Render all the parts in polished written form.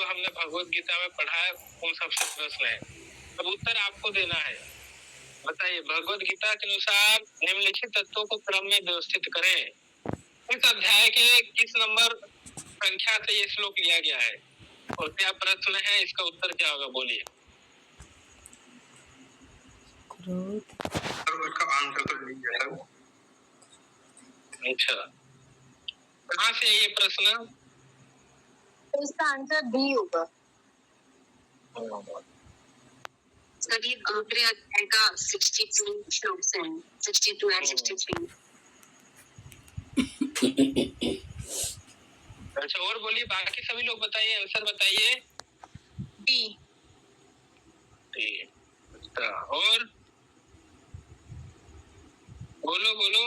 जो हमने भगवत गीता में पढ़ा है उन सबसे प्रश्न है। अब उत्तर आपको देना है। बताइए, भगवत गीता के अनुसार निम्नलिखित तत्वों को क्रम में व्यवस्थित करें। इस अध्याय के किस नंबर संख्या से ये श्लोक लिया गया है और क्या प्रश्न है, इसका उत्तर क्या होगा, बोलिए। इसका आंसर तो नहीं है सर। अच्छा, कहाँ से है ये प्रश्न? तो इसका आंसर बी होगा। सभी दूसरे अध्याय का 62 श्लोक से 62 और 63। अच्छा, और बोलिए, बाकी सभी लोग बताइए, आंसर बताइए। डी। अच्छा, और बोलो बोलो।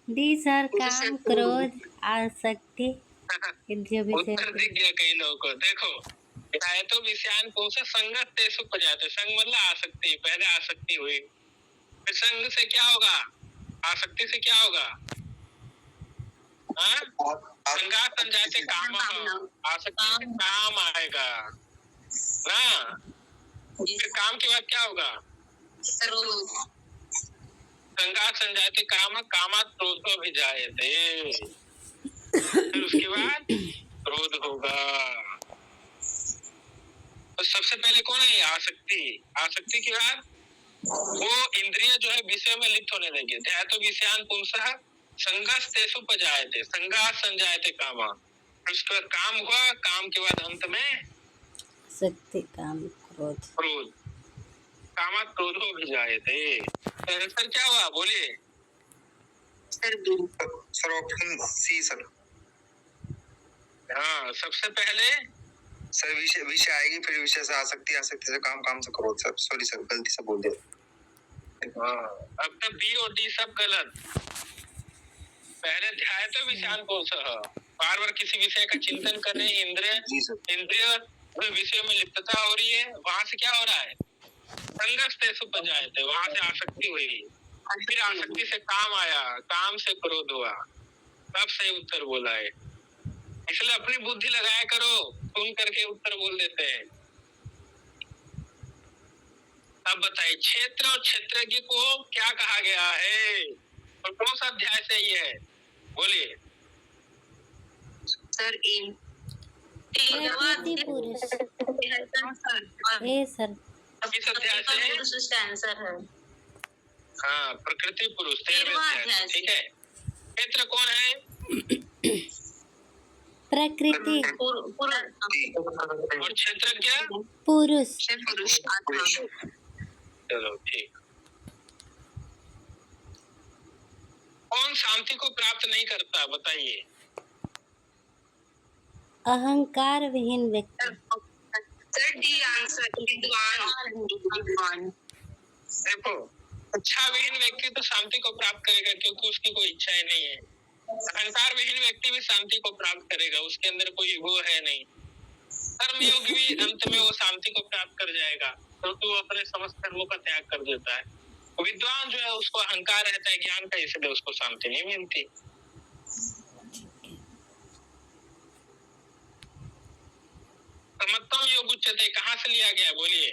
डी सर, काम, क्रोध, आसक्ति, उत्तर दिख गया कई लोगों को। देखो, तो विषयान पुंस संगत तेसु प्रजाते। संग मतलब आसक्ति, पहले आसक्ति हुई, फिर संग से क्या होगा, आसक्ति से क्या होगा, संगा संजाते काम, आसक्ति से काम आएगा ना। फिर काम के बाद क्या होगा, संगा संजाते काम, कामात क्रोधो भी जाए थे। फिर उसके बाद क्रोध होगा। तो सबसे पहले कौन है, आसक्ति। आसक्ति के बाद वो इंद्रिय जो है विषय में लिप्त होने लगे। ध्यातो विषयान पुंसः संगस तेषु पजायते, संगास संजायते कामा। उसका काम हुआ, काम के बाद अंत में शक्ति, काम, क्रोध, क्रोध, कामात क्रोधो भी जायते। आंसर क्या हुआ, बोलिए। Sir option C sir. हाँ, सबसे पहले सर विषय आएगी, फिर विषय से आसक्ति, आसक्ति से काम, काम से क्रोध। सर सॉरी सर, गलती से बोल दिया। अब तक बी और डी सब गलत। पहले ध्याय तो विषयान पुंसः, बार बार किसी विषय का चिंतन करने, इंद्रिय विषय में लिप्तता हो रही है, वहां से क्या हो रहा है, संगस तेषु पजायते, वहां से आसक्ति हुई, फिर आसक्ति से काम आया, काम से क्रोध हुआ, तब सही उत्तर बोला है। इसलिए अपनी बुद्धि लगाया करो, सुन करके उत्तर बोल देते हैं। अब बताइए, क्षेत्र और क्षेत्रज्ञ को क्या कहा गया है और कौन सा अध्याय से ये है, बोलिए। सर प्रकृति पुरुष। ए सर, किस अध्याय से है? उसका आंसर है। हाँ, प्रकृति पुरुष 13वें अध्याय, ठीक है। क्षेत्र कौन है? प्रकृति, और क्षेत्रज्ञ पुरुष। चलो ठीक। कौन शांति को प्राप्त नहीं करता, बताइए। अहंकार विहीन व्यक्ति। सर डी आंसर, विद्वान। देखो, इच्छा विहीन व्यक्ति तो शांति को प्राप्त करेगा, क्योंकि उसकी कोई इच्छा ही नहीं है। अहंकार विहीन व्यक्ति भी शांति को प्राप्त करेगा, उसके अंदर कोई वो है नहीं। कर्मयोग भी अंत में वो शांति को प्राप्त कर जाएगा, क्योंकि वो अपने समस्त कर्मों का त्याग कर देता है। विद्वान जो है उसको अहंकार रहता है ज्ञान का, इसलिए उसको शांति नहीं मिलती। समत्तम योग उच्चते कहाँ से लिया गया, बोलिए।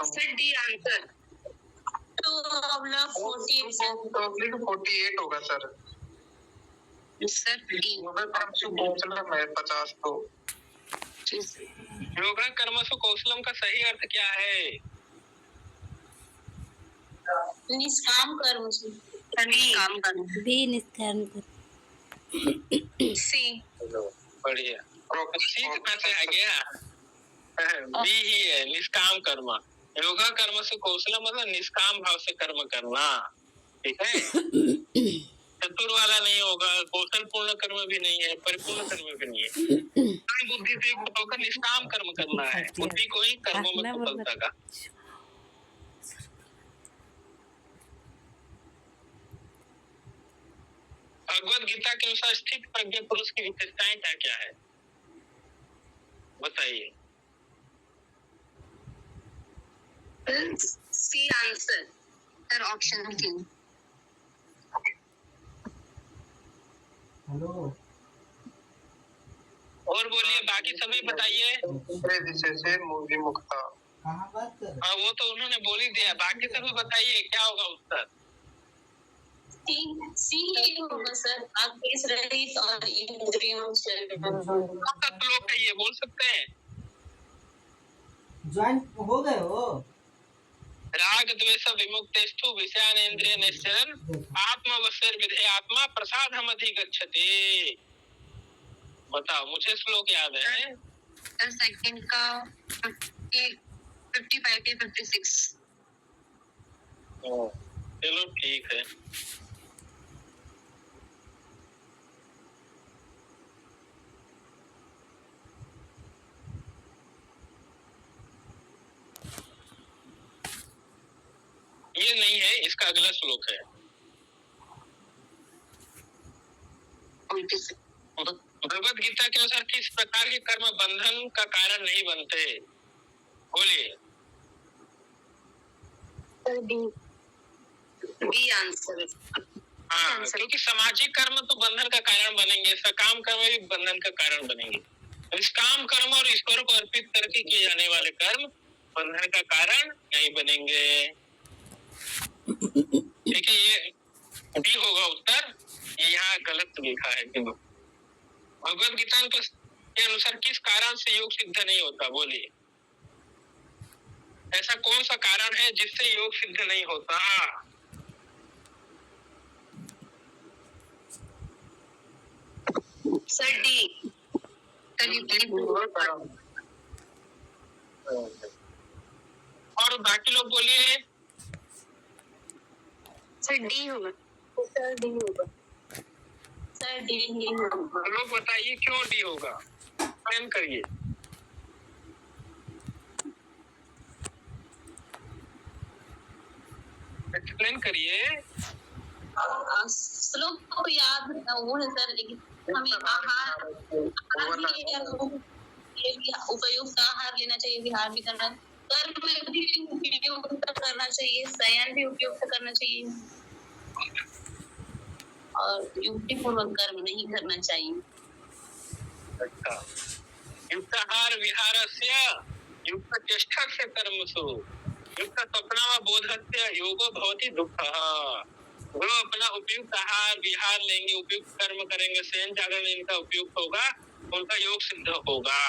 सर डी आंसर 48 होगा सर। सर डी 50 तो योगा कर्मसु कौशलम का सही अर्थ क्या है? निष्काम कर्म से। निष्काम कर्म। बी, निष्काम कर्म। सी। बढ़िया, सी कहाँ से आ गया? बी ही है, निष्काम कर्म। योगा कर्म से कौशलम मतलब निष्काम भाव से कर्म करना, ठीक है। चतुर वाला नहीं होगा, कौशल पूर्ण कर्म भी नहीं है, परिपूर्ण कर्म भी नहीं है। बुद्धि से युक्त होकर निष्काम कर्म करना है, बुद्धि को ही कर्मों में सफलता का। भगवत गीता के अनुसार स्थित प्रज्ञ पुरुष की विशेषताएं क्या क्या है, बताइए। C answer, sir option 3। और बोलिए, बाकी सभी बताइए। विषय से विमुखता। हाँ, वो तो उन्होंने बोल ही दिया, बाकी सभी बताइए क्या होगा उत्तर। सी ही होगा सर, आदेश रहित और इंद्रियों से कौन सा श्लोक है ये, बोल सकते हैं? ज्वाइन हो गए हो? राग द्वेष विमुक्तेस्तु विषयानेन्द्रिय निश्चरन् आत्मवशेर विधेयात्मा प्रसादम अधिगच्छति। बताओ, मुझे श्लोक याद है। सर सेकंड का 55 से 56। चलो ठीक है। ये नहीं है, इसका अगला श्लोक है। भगवत गीता के अनुसार किस प्रकार के कर्म बंधन का कारण नहीं बनते? बोलिए। B answer. हाँ, क्योंकि सामाजिक कर्म तो बंधन का कारण बनेंगे, सकाम कर्म भी बंधन का कारण बनेंगे। निष्काम कर्म और ईश्वर को अर्पित करके किए जाने वाले कर्म बंधन का कारण नहीं बनेंगे। ठीक है, ये बी होगा उत्तर। ये यहाँ गलत लिखा है। भगवत गीता के अनुसार किस कारण से योग सिद्ध नहीं होता? बोलिए, ऐसा कौन सा कारण है जिससे योग सिद्ध नहीं होता? Sir D. और बाकी लोग बोलिए। सर डी होगा। सर डी होगा। सर डी ही होगा। लोग बताइए क्यों डी होगा, एक्सप्लेन करिए। एक्सप्लेन करिए। श्लोक को याद वो है सर, लेकिन हमें आहार उपयुक्त आहार लेना चाहिए, विहार भी करना, कर्म में भी उपयुक्त करना चाहिए, शयन भी उपयुक्त करना चाहिए और युक्ति पूर्वक कर्म नहीं करना चाहिए। अच्छा, युक्ताहार विहारस्य युक्त चेष्टस्य कर्मसु युक्त स्वप्नव बोधस्य योगो भवति दुःखः। जो अपना उपयुक्त आहार विहार लेंगे, उपयुक्त कर्म करेंगे, शयन जागरण इनका उपयुक्त होगा, उनका योग सिद्ध होगा।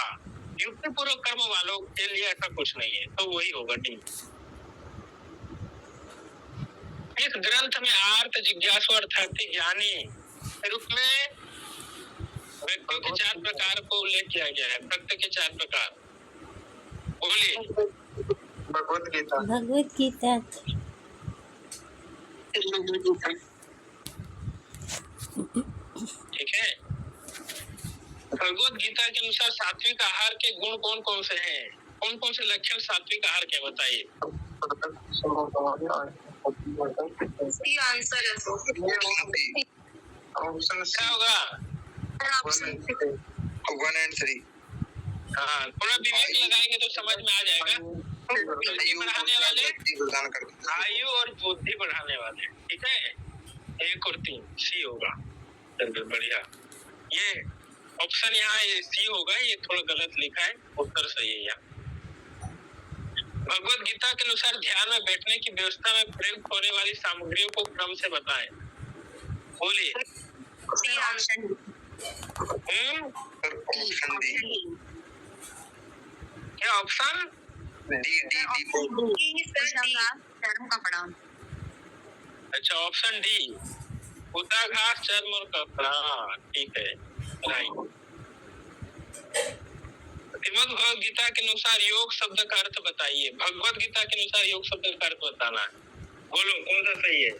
युक्ति पूर्वक कर्म वालों के लिए ऐसा कुछ नहीं है, तो वही होगा ठीक। इस ग्रंथ में आर्त जिज्ञासु अर्थार्थी ज्ञानी के रूप में व्यक्तियों के 4 प्रकार को उल्लेख किया गया है। भक्त के 4 प्रकार बोलिए। भगवत गीता। भगवत गीता। ठीक है, भगवत गीता के अनुसार सात्विक आहार के गुण कौन कौन से हैं? कौन कौन से लक्षण सात्विक आहार के बताइए। आंसर ऑप्शन क्या होगा? 1 and 3। हाँ, थोड़ा विवेक लगाएंगे तो समझ में आ जाएगा। बुद्धि बढ़ाने वाले, आयु और बुद्धि बढ़ाने वाले। ठीक है, 1 और 3 सी होगा। चलिए बढ़िया। ये ऑप्शन यहाँ सी होगा, ये थोड़ा गलत लिखा है, उत्तर सही है यहाँ। भगवत गीता के अनुसार ध्यान में बैठने की व्यवस्था में प्रयुक्त होने वाली सामग्रियों को क्रम से बताएं। बोलिए। Option D. क्या ऑप्शन? कपड़ा। अच्छा, ऑप्शन डी, उदाघास, चर्म और कपड़ा। ठीक है, राइट। श्रीमद् भगवत गीता के अनुसार योग शब्द का अर्थ बताइए। भगवत गीता के अनुसार योग शब्द का अर्थ बताना है। बोलो कौन सा सही है?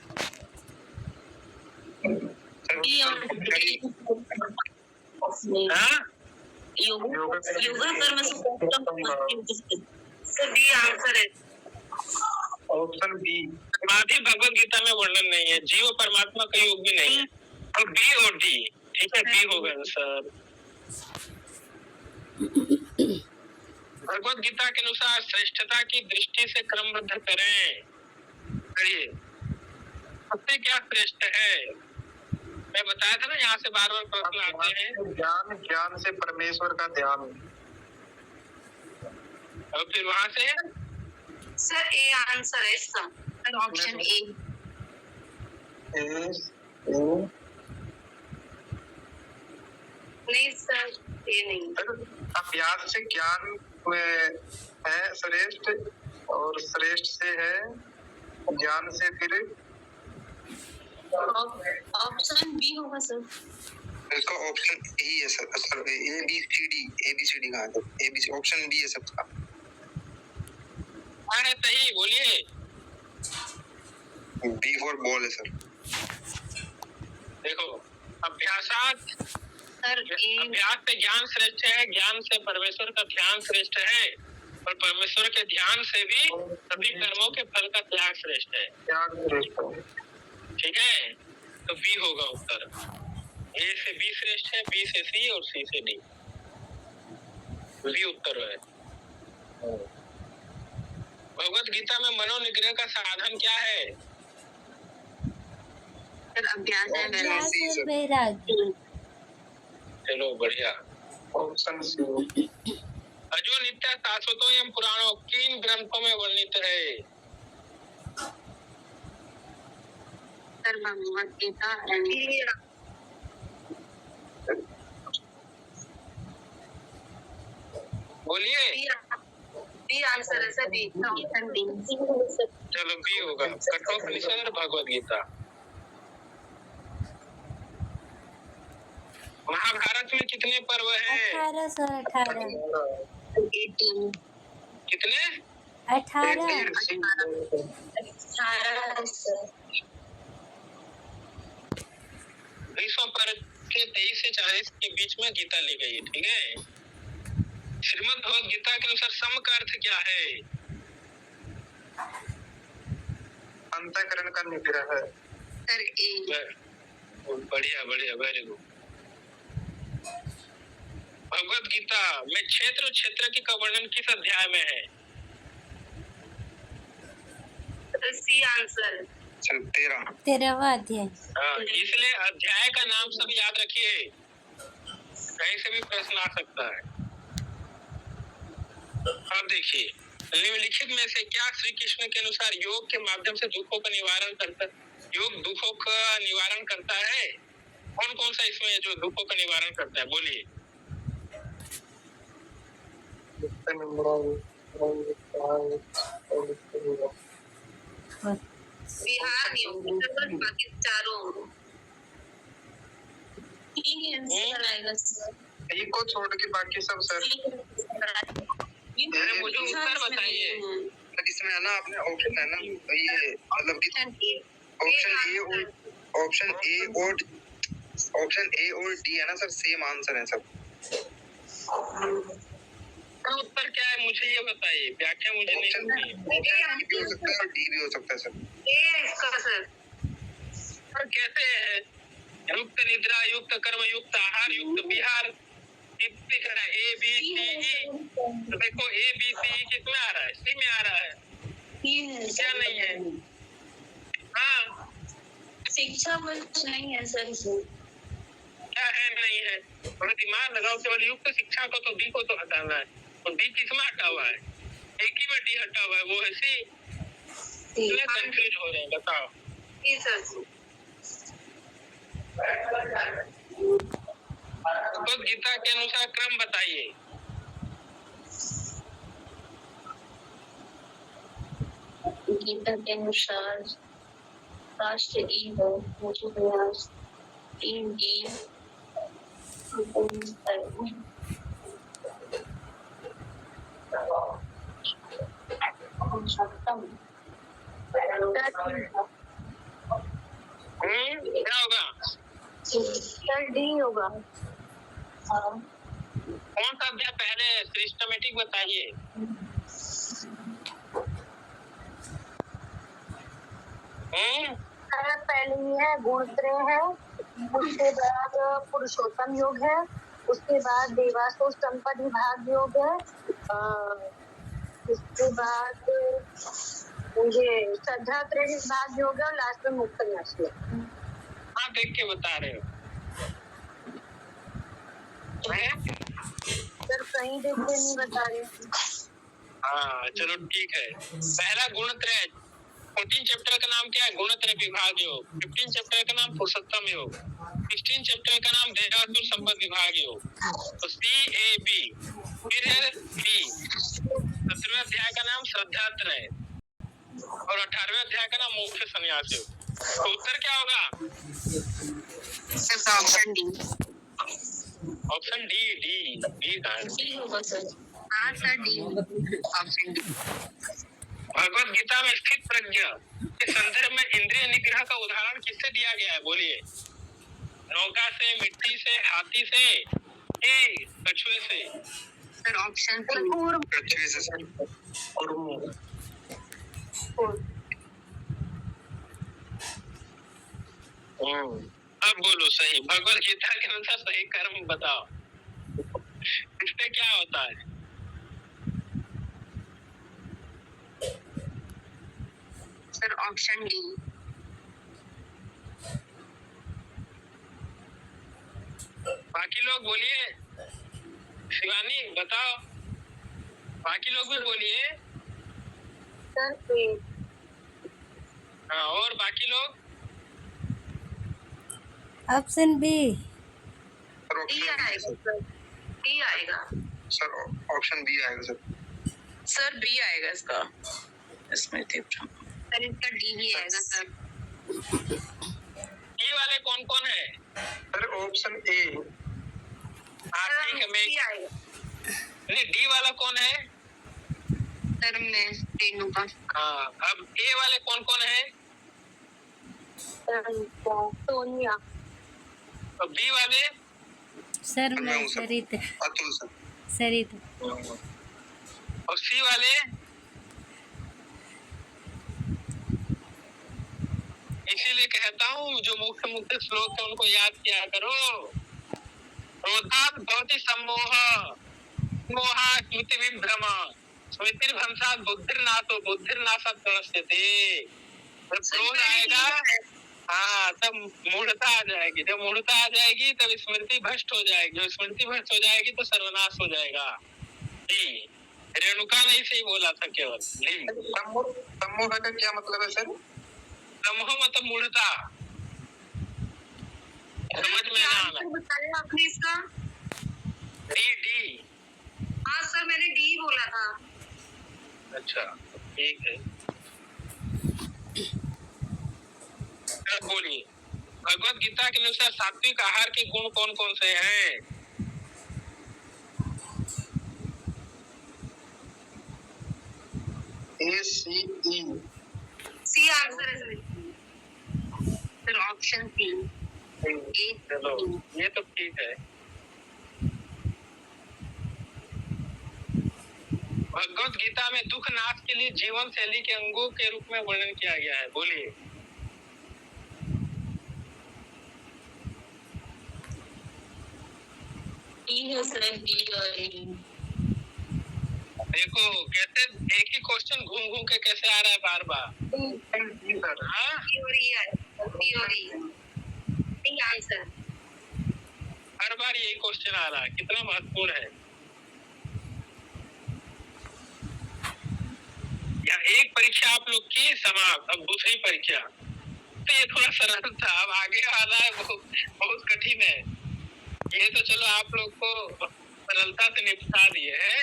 हाँ? योगा कर्म सभी आंसर है। Option B. समाधि भगवत गीता में वर्णन नहीं है, जीव परमात्मा का योग भी नहीं है, तो बी और डी। ठीक है, बी होगा आंसर। भगवत गीता के अनुसार श्रेष्ठता की दृष्टि से क्रमबद्ध करें। करिए, सबसे क्या श्रेष्ठ है? मैं बताया था ना, यहाँ से बार बार प्रश्न आते हैं। ज्ञान, ज्ञान से परमेश्वर का ध्यान। और फिर वहां से सर ए आंसर है इसका, ऑप्शन ए। नहीं सर, ये नहीं। अभ्यास से ज्ञान में है श्रेष्ठ, और श्रेष्ठ से है ज्ञान से फिर ऑप्शन बी होगा सर। इसका ऑप्शन ही है sir. Sir A B C D कहाँ है? A B C, option B है सबका। हाँ है सही, बोलिए। बी फॉर बॉल है सर। देखो, अभ्यासात सर ए, अभ्यास से ज्ञान श्रेष्ठ है, ज्ञान से परमेश्वर का ध्यान श्रेष्ठ है, और परमेश्वर के ध्यान से भी सभी कर्मों के फल का त्याग श्रेष्ठ है। ठीक है, तो बी होगा उत्तर। ए से बी श्रेष्ठ है, बी से सी और सी से डी। बी उत्तर है। भगवत गीता में मनोनिग्रह का साधन क्या है? सर अभ्यास है अभ्यास और वैराग्य। चलो बढ़िया। Option C. अजो नित्य शाश्वतों एवं पुराणों किन ग्रंथों में वर्णित है? सर भगवत गीता। बोलिए। बी आंसर है सर, बी ऑप्शन बी। चलो बी होगा, कठोपनिषद और भगवत गीता। महाभारत में कितने पर्व हैं? 1818। 18। कितने? 18। 18 सर। विश्व पर्व के 23 से 40 के बीच में गीता ली गई है। ठीक है। श्रीमद् भगवत गीता के अनुसार सम का अर्थ क्या है? अंतःकरण का निग्रह है। सर ए। बढ़िया बढ़िया, वेरी गुड। भगवत गीता में क्षेत्र की का वर्णन किस अध्याय में है? C answer. 13वां अध्याय। इसलिए अध्याय का नाम सब याद रखिए, कहीं से भी प्रश्न आ सकता है। अब देखिए, निम्नलिखित में से क्या श्री कृष्ण के अनुसार योग के माध्यम से दुखों का निवारण करता है? योग दुखों का निवारण करता है? कौन कौन सा इसमें जो दुखों का निवारण करता है, बोलिए। बिहार नहीं होगा, बाकी चारों एक को छोड़ के बाकी सब सर। मुझे उत्तर बताइए। इसमें है ना, आपने ऑप्शन है ना, ये मतलब कि ऑप्शन ए और डी है ना सर, सेम आंसर है सब। उत्तर क्या है मुझे ये बताइए, व्याख्या मुझे नहीं समझी। ऑप्शन भी हो सकता है और डी भी हो सकता है सर। ए इसका सर। और कैसे है? युक्त निद्रा, युक्त कर्म, युक्त आहार, युक्त विहार, दिख रहा है ए बी सी ई। तो देखो ए बी सी ई किसमें आ रहा है? सी में आ रहा है। क्या नहीं है? हाँ, शिक्षा कुछ नहीं है सर। क्या है नहीं है? थोड़ा दिमाग लगाओ। केवल युक्त शिक्षा को तो डी को तो हटाना है, तो डी किसमें हटा हुआ है? एक ही में डी हटा हुआ है, वो है सी। कंफ्यूज हो रहे हैं, बताओ। भगवत गीता के अनुसार क्रम बताइए। गीता के अनुसार राष्ट्र ई हो, मुझे प्रयास 3 डी क्या होगा? सर डी होगा। कौन सा अध्याय पहले? सिस्टमेटिक बताइए। पहले ही है गुणत्रय है, उसके बाद पुरुषोत्तम योग है, उसके बाद देवासुर संपद विभाग योग है, उसके बाद ये श्रद्धा त्रय विभाग योग है, और लास्ट में मुक्त न्यास योग। कहाँ देख के बता रहे हो? हैं? सर कहीं देख के नहीं बता रहे। हाँ चलो ठीक है। पहला गुणत्रय 14 चैप्टर का नाम क्या है? गुणत्रय विभाग योग। 15 चैप्टर का नाम पुरुषोत्तम योग। 16 चैप्टर का नाम देवासुर संपद विभाग योग। तो CAB। फिर है B। 17वें अध्याय का नाम श्रद्धात्रय और 18वें अध्याय का नाम मोक्ष संन्यास योग। तो उत्तर क्या होगा? Option D. ऑप्शन डी का होगा सर। हाँ sir D. Option D. Bhagavad Gita में स्थित प्रज्ञा के संदर्भ में इंद्रिय निग्रह का उदाहरण किससे दिया गया है? बोलिए। नौका से, मिट्टी से, हाथी से, कछुए से? सर ऑप्शन कछुए से सर। अब बोलो सही। भगवत गीता के अनुसार सही कर्म बताओ। इससे क्या होता है? Sir option D. बाकी लोग बोलिए। शिवानी बताओ। बाकी लोग भी बोलिए। Sir A. हाँ और बाकी लोग? Option B. डी आएगा सर। डी आएगा सर। ऑप्शन बी आएगा सर। सर बी आएगा इसका। स्मृति सर इसका डी ही आएगा सर। डी वाले कौन कौन है? सर ऑप्शन ए। हाँ ठीक है। मैं नहीं, डी वाला कौन है? सर मैं रेणुका। हाँ अब ए वाले कौन कौन है? सोनिया। और बी वाले? सर मैं मैं हूँ सर। सरिता। अतुल सर। सरिता। और सी वाले? इसीलिए कहता हूँ जो मुख्य मुख्य श्लोक है उनको याद किया करो। क्रोधात् भवति सम्मोह, मोहात् स्मृति विभ्रम, स्मृतिर्भ्रंशात् बुद्धिर्नाशो, बुद्धिर्नाशात् प्रणश्यते। जब क्रोध आएगा, हाँ तब मूढ़ता आ जाएगी। जब मूढ़ता आ जाएगी तब स्मृति भ्रष्ट हो जाएगी। जब स्मृति भ्रष्ट हो जाएगी तो सर्वनाश हो जाएगा। जी रेणुका ने सही बोला था केवल। सम्मोह का क्या मतलब है सर? सम्मोह मतलब मूढ़ता। समझ में ना आना। बताया आपने इसका? डी। हाँ सर मैंने डी बोला था। अच्छा ठीक है। बोलिए। भगवत गीता के अनुसार सात्विक आहार के गुण कौन कौन से हैं? ACE। सी आंसर है सर। Option C. चलो ये तो ठीक है। भगवत गीता में दुख नाश के लिए जीवन शैली के अंगों के रूप में वर्णन किया गया है। बोलिए। देखो कैसे एक ही क्वेश्चन घूम घूम के कैसे आ रहा है बार बार। हाँ आंसर हर बार यही क्वेश्चन आ रहा है। कितना महत्वपूर्ण है। या एक परीक्षा आप लोग की समाप्त, अब दूसरी परीक्षा। तो ये थोड़ा सरल था, अब आगे वाला है बहुत कठिन है। ये तो चलो आप लोग को सरलता से निपटा दिए हैं।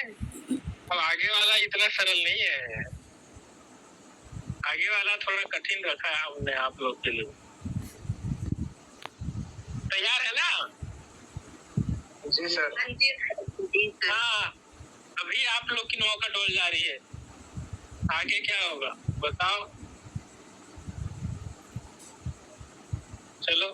अब आगे वाला इतना सरल नहीं है। आगे वाला थोड़ा कठिन रखा है हमने आप लोग के लिए। तैयार है ना? जी सर। हाँ अभी आप लोग की नौका डोल जा रही है। आगे क्या होगा बताओ। चलो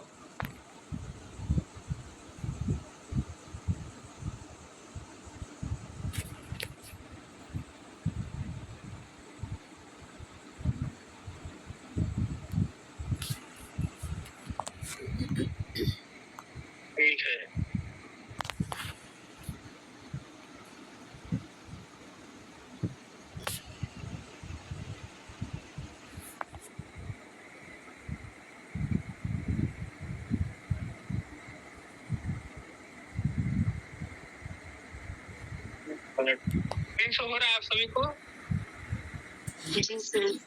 ठीक है। मिनट 300 हो रहा है आप सभी को? जी सर।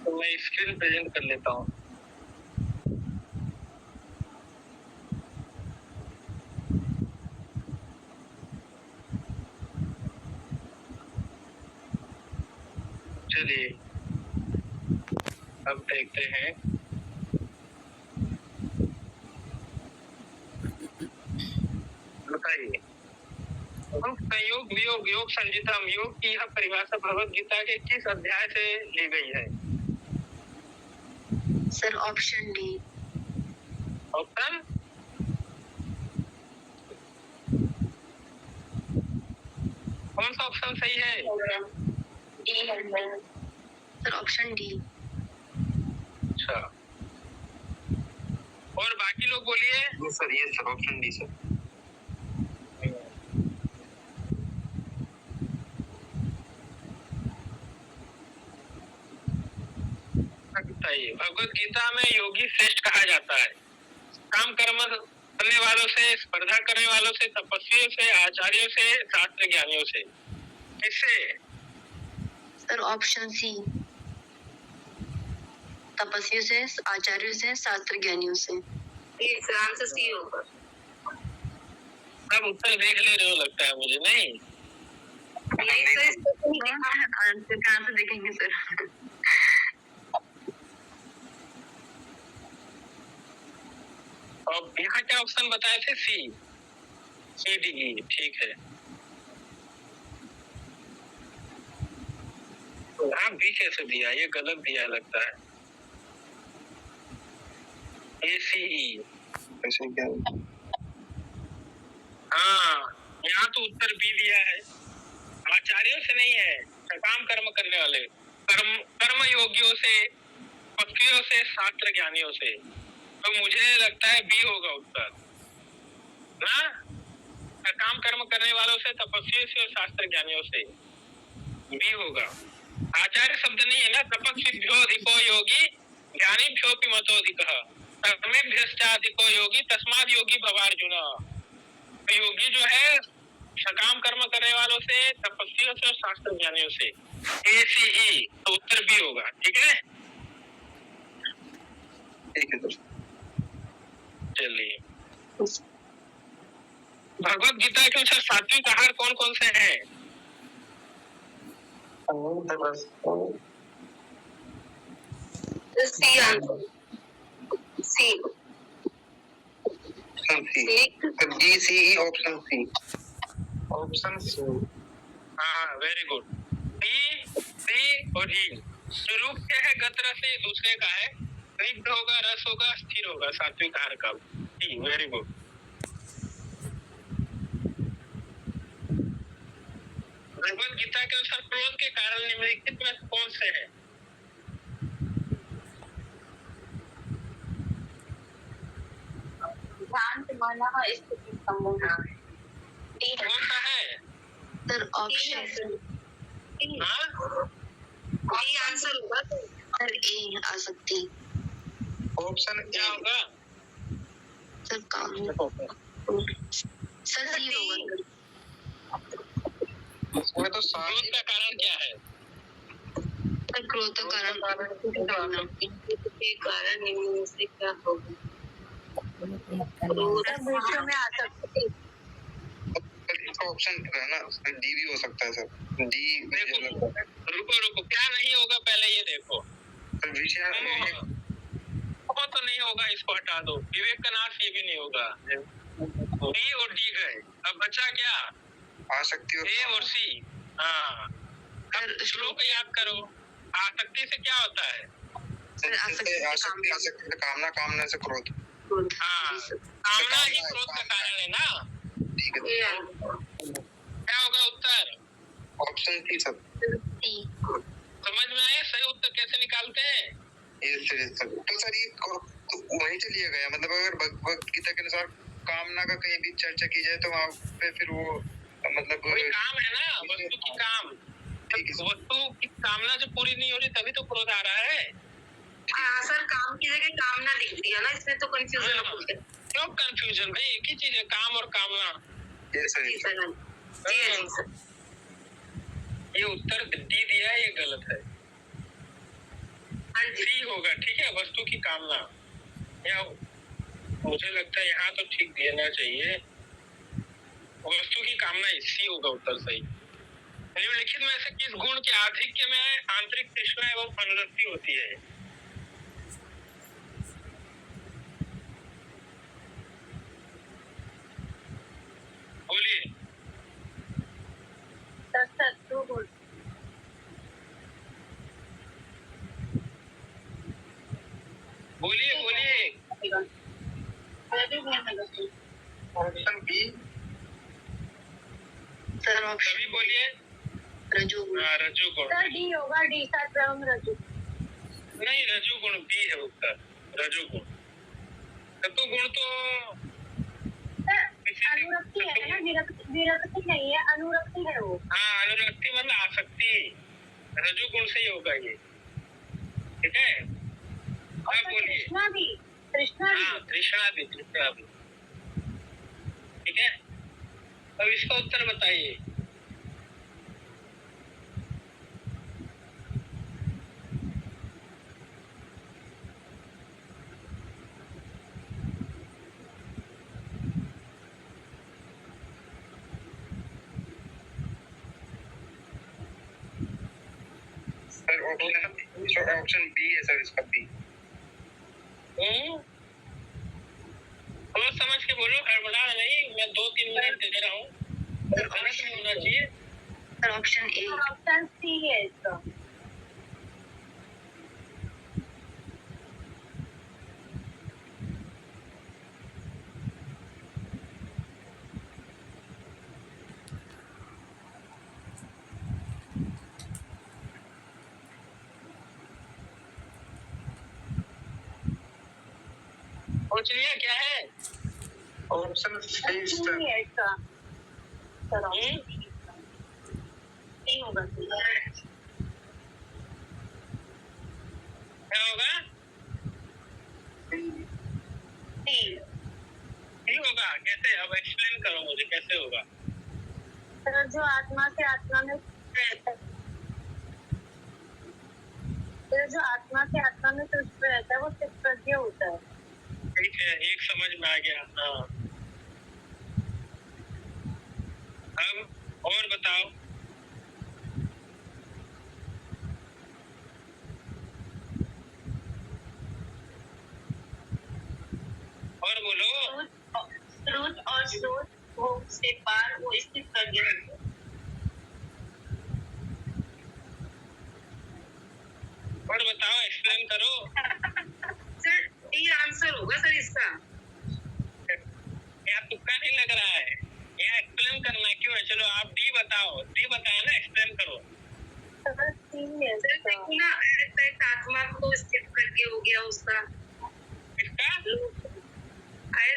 तो मैं स्क्रीन प्रेजेंट कर लेता हूँ। चलिए अब देखते हैं। बताइए, संयोग वियोग योग संजितम योग की यह परिभाषा भगवत गीता के किस अध्याय से ली गई है? Sir option D. ऑप्शन कौन सा ऑप्शन सही है? डी है सर, ऑप्शन डी। अच्छा, और बाकी लोग बोलिए। सर ये सर ऑप्शन डी सर। बताइए, भगवत गीता में योगी श्रेष्ठ कहा जाता है। काम कर्म करने वालों से, स्पर्धा करने वालों से, तपस्वियों से, आचार्यों से, शास्त्र ज्ञानियों से, किससे? सर ऑप्शन सी, तपस्वियों से, आचार्यों से, शास्त्र ज्ञानियों से। आंसर सी होगा। अब उत्तर देख ले रहे हो लगता है मुझे, नहीं? आंसर देखेंगे सर। और यहाँ क्या ऑप्शन बताए थे? सी, सी डी, ठीक है। यहाँ बी कैसे दिया? ये गलत दिया लगता है। ए सी ई, ऐसे क्या? हाँ, यहाँ तो उत्तर बी दिया है। आचार्यों से नहीं है, काम कर्म करने वाले, कर्म योगियों से, पक्षियों से, शास्त्र ज्ञानियों से। तो मुझे लगता है बी होगा उत्तर ना? काम कर्म करने वालों से, तपस्वियों से और शास्त्र ज्ञानियों से, बी होगा। आचार्य शब्द नहीं है ना। तपस्विभ्यो अधिको योगी ज्ञानीभ्योऽपि मतोऽधिकः कर्मेभ्यश्चाधिको योगी तस्माद् योगी भवार्जुन। तो योगी जो है काम कर्म करने वालों से, तपस्वियों से और शास्त्र ज्ञानियों से। ए सी ई, तो उत्तर बी होगा। ठीक है, ठीक है सर। चलिए, भगवत गीता के अनुसार सात्विक आहार कौन कौन से हैं? C answer, C. D C E, option C. Option C. हाँ, वेरी गुड। डी, सी और ई। जो रूप क्या है गत रस से, दूसरे का है रिक्त होगा, रस होगा, स्थिर होगा सात्विक आहार का। D, very good. Bhagavad Gita के अनुसार क्रोध के कारण निम्नलिखित में कौन से हैं? ध्यान से माना स्थिति संबंध। कौन सा है? सर ऑप्शन हाँ, डी आंसर होगा सर। ए आ सकती। ऑप्शन क्या होगा? सर काम सर सी होगा। उसमें तो क्रोध का कारण क्या है? सर क्रोध का कारण के कारण निम्न में से क्या होगा? विषय में आ सकती। ऑप्शन है ना, डी भी हो सकता है सर। डी देखो, रुको, क्या नहीं होगा पहले ये देखो। वो तो नहीं होगा, इसको हटा दो। विवेक का नाश ये भी नहीं होगा। डी और डी गए, अब बचा क्या? आसक्ति ए और सी। हाँ, अब श्लोक याद करो। आसक्ति से क्या होता है? आसक्ति, कामना, कामना से क्रोध। हाँ, कामना ही क्रोध का कारण है ना। ठीक है। क्या होगा उत्तर? Option C sir. समझ में आया सही उत्तर कैसे निकालते हैं? तो सर ये तो वही चलिए गया, मतलब अगर भगवत गीता के अनुसार कामना का कहीं भी चर्चा की जाए तो वहाँ पे फिर वो मतलब कोई काम है ना, वस्तु की काम। वस्तु की कामना जब पूरी नहीं हो रही तभी तो क्रोध आ रहा है। हाँ सर, काम की जगह कामना लिख दिया ना, इसमें तो कंफ्यूजन हो गया। क्यों कंफ्यूजन भाई? एक ही चीज है काम और कामना। ये सही सर। ये उत्तर डी दिया है, ये गलत है। सी होगा, ठीक है, वस्तु की कामना। या मुझे लगता है यहाँ तो ठीक देना चाहिए, वस्तु की कामना सी होगा उत्तर सही। निम्नलिखित में से किस गुण के आधिक्य में आंतरिक तृष्णा एवं अनुरक्ति होती है? बोलिए। सत्वगुण। बोलिए बोलिए। ऑप्शन बी सर सभी बोलिए। रजोगुण। रजोगुण। सर डी होगा, डी सत्वम रजो। नहीं, रजोगुण बी है उत्तर, रजोगुण। सत्वगुण तो अनुरक्ति है ना, विरक्ति नहीं है, अनुरक्ति है वो। हाँ, अनुरक्ति मतलब आसक्ति, रजोगुण से ही होगा ये, ठीक है। अब बोलिए। तृष्णा भी, तृष्णा हाँ, भी। तृष्णा भी, तृष्णा भी, ठीक है। अब इसका उत्तर बताइए। सर ऑप्शन बी है सर, इसका बी। सोच समझ के बोलो, हड़बड़ा नहीं। मैं 2-3 मिनट दे रहा हूँ, गलत नहीं होना चाहिए। Sir option A. Option C है इसका। सोच लिया क्या है? Option C C sir. है इसका। सर ऑप्शन सी होगा। क्या होगा? सी होगा। कैसे? अब एक्सप्लेन करो मुझे, कैसे होगा? सर जो आत्मा से आत्मा में रहता है, जो आत्मा से आत्मा में तुष्ट रहता है वो चित्त प्रज्ञ होता है। ठीक है, एक समझ में आ गया। हाँ, अब और बताओ। और बोलो। स्रोत और स्रोत भोग से पार वो स्थित प्रज्ञ होता है। और बताओ, एक्सप्लेन करो। सर डी आंसर होगा सर इसका। क्या तुक्का नहीं लग रहा है? यहाँ एक्सप्लेन करना क्यों है? चलो आप डी बताओ, डी बताया ना, एक्सप्लेन करो। सर सी है सर इसका। देखो ना, आत्मा को स्थित प्रज्ञ हो गया उसका। इसका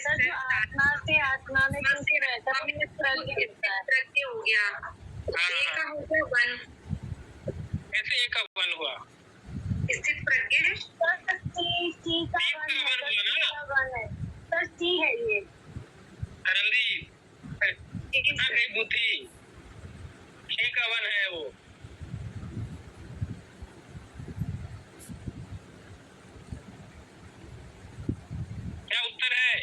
सर जो आत्मा से आत्मा में तुष्ट रहता है वो चित्त प्रज्ञ होता है। प्रज्ञ हो गया। ए का हो गया वन। कैसे एक का वन हुआ? स्थित प्रज्ञ। सर सी का वन है, सर सी का वन है, सर सी है ये। रणदीप, कहाँ गई बुद्धि? सी का वन है वो। क्या उत्तर है?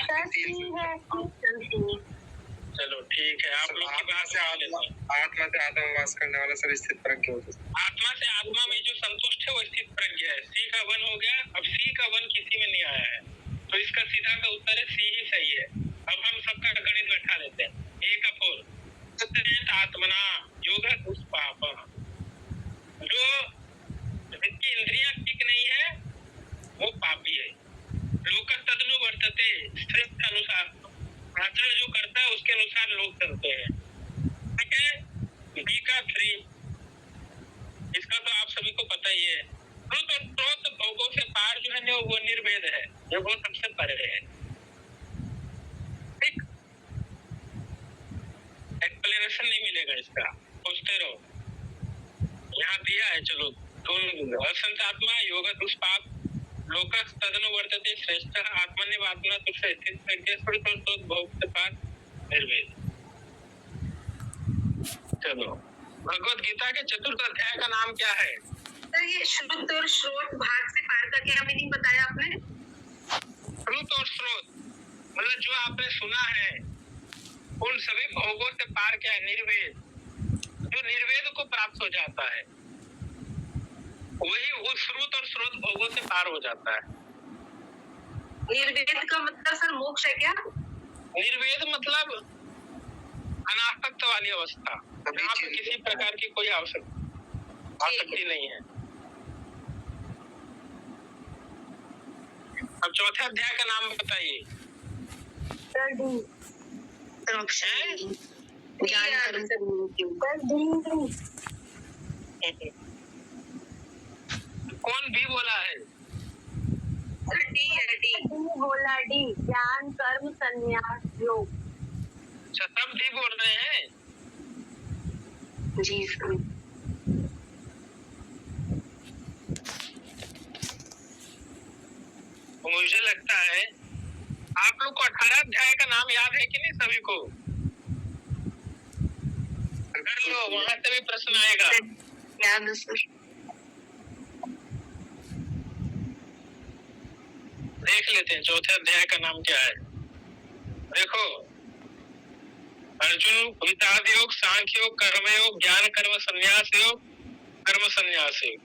सर सी है, सी। चलो ठीक है, आप लोग की बात से आत्मा से आत्मा में वास करने वाला सर स्थित प्रज्ञ होता है। आत्मा से आत्मा में जो संतुष्ट है वो स्थित प्रज्ञ है। सी का वन हो गया। अब सी का वन किसी में नहीं आया है, तो इसका सीधा का उत्तर है सी ही सही है। अब हम सबका गणित बैठा लेते हैं। ए का फोर आत्मना योग पुष्पाप। जो जिसकी इंद्रियां ठीक नहीं है वो डी, इसका तो आप सभी को पता ही है। श्रुत और स्रोत भोगों से पार जो है ना वो निर्वेद है, जो वो सबसे परे है। ठीक, एक्सप्लेनेशन नहीं मिलेगा इसका, सोचते रहो। यहाँ दिया है, चलो असंतात्मा योग दुष्पाप लोकस तदनु वर्तते श्रेष्ठ आत्मनिव आत्मा तुष्ट भोग से पार निर्वेद। चलो, भगवत गीता के चतुर्थ अध्याय का नाम क्या है? सर ये श्रुत और स्रोत भाग से पार का क्या मीनिंग बताया आपने? श्रुत और स्रोत मतलब जो आपने सुना है उन सभी भोगों से पार क्या है? निर्वेद, जो निर्वेद को प्राप्त हो जाता है वही उस श्रुत और स्रोत भोगों से पार हो जाता है। निर्वेद का मतलब सर मोक्ष है क्या? निर्वेद मतलब अनासक्त वाली अवस्था, जहाँ पे किसी प्रकार की कोई आसक्ति नहीं है। अब चौथे अध्याय का नाम बताइए। Sir D. ऑप्शन ज्ञान कर्म से सर डी। कौन भी बोला है? सर डी है, डी डी बोला, डी ज्ञान कर्म संन्यास योग। अच्छा, सब डी बोल रहे हैं। जी सर। मुझे लगता है आप लोग को 18 अध्याय का नाम याद है कि नहीं सभी को? कर लो, वहां से भी प्रश्न आएगा। याद है सर। देख लेते हैं चौथे अध्याय का नाम क्या है। देखो, अर्जुन विताद योग, सांख्य योग, कर्म योग, ज्ञान कर्म संन्यास योग, कर्म संन्यास योग।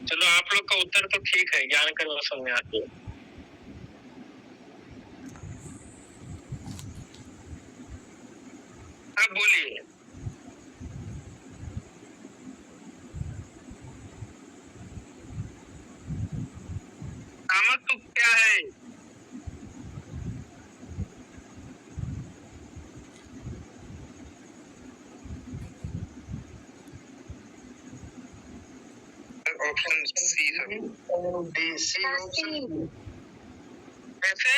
चलो, आप लोग का उत्तर तो ठीक है, ज्ञान कर्म संन्यास योग। अब बोलिए, कामक सुख क्या है? Option C D C option. कैसे?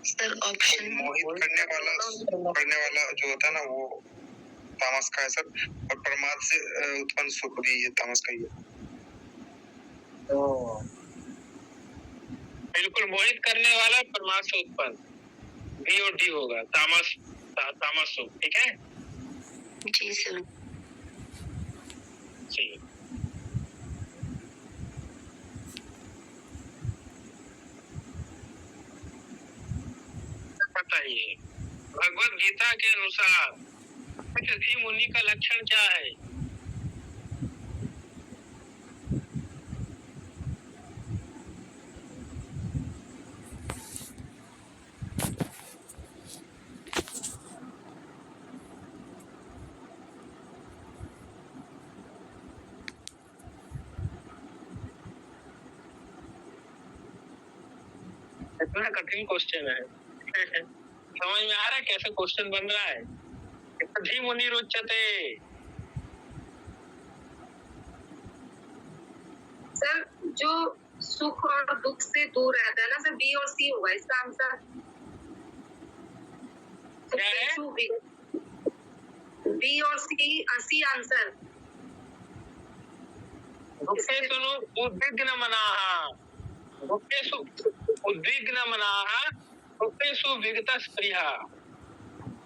सर ऑप्शन मोहित करने वाला जो होता है ना वो तामस का है सर, और प्रमाद से उत्पन्न सुख भी ये तामस का ही है। बिल्कुल, मोहित करने वाला प्रमाद से उत्पन्न, बी और डी होगा, तामस सुख। ठीक है जी सर। जी, बताइए, भगवत गीता के अनुसार ऋषि मुनि का लक्षण क्या है? इतना कठिन क्वेश्चन है समझ में आ रहा है कैसे क्वेश्चन बन रहा है? ऋषि मुनि रुच्यते। सर जो सुख और दुख से दूर रहता है ना सर, बी और सी होगा इसका आंसर। क्या है? बी और सी आंसर। दुखेषु उद्विग्न मनाः, दुखेषु उद्विग्न मनाः, दुखेषु विगत स्पृहा,